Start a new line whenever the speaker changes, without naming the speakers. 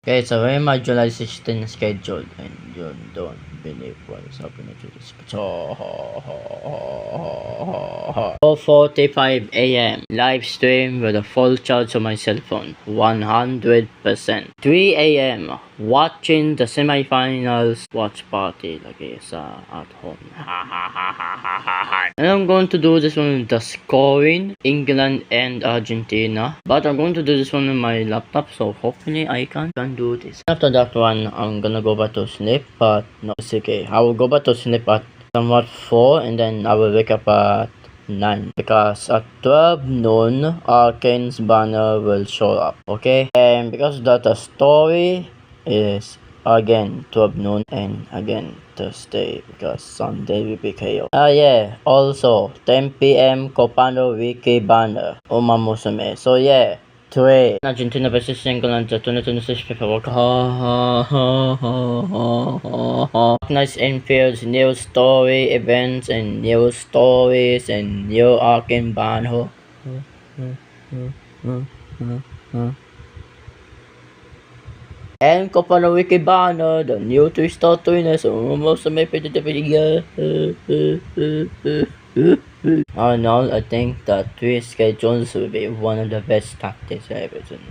Okay, so when my July 16 scheduled and you don't believe what is happening to this. 4:45 a.m. live stream with a full charge on my cell phone, 100%. 3 a.m. watching the semifinals watch party lagi sa at home. And I'm going to do this one with the scoring, England and Argentina. But I'm going to do this one with my laptop, so hopefully I can do this. After that one, I'm gonna go back to sleep, but no, it's okay. I will go back to sleep at somewhat 4 and then I will wake up at 9 because at 12 noon Arcane's banner will show up, okay? And because that the story is again 12 noon and again Thursday because Sunday will be chaos. Yeah, also 10 p.m. Copano Wiki banner Uma Musume. So yeah, 3 Argentina versus England 2026 FIFA World Cup. Nice infields, new story events and new stories and new Arcane banner. And Copano Wiki banner, the new 3-star twiners, almost a map in the video. All in all, I think that 3 schedules will be one of the best tactics I've ever seen.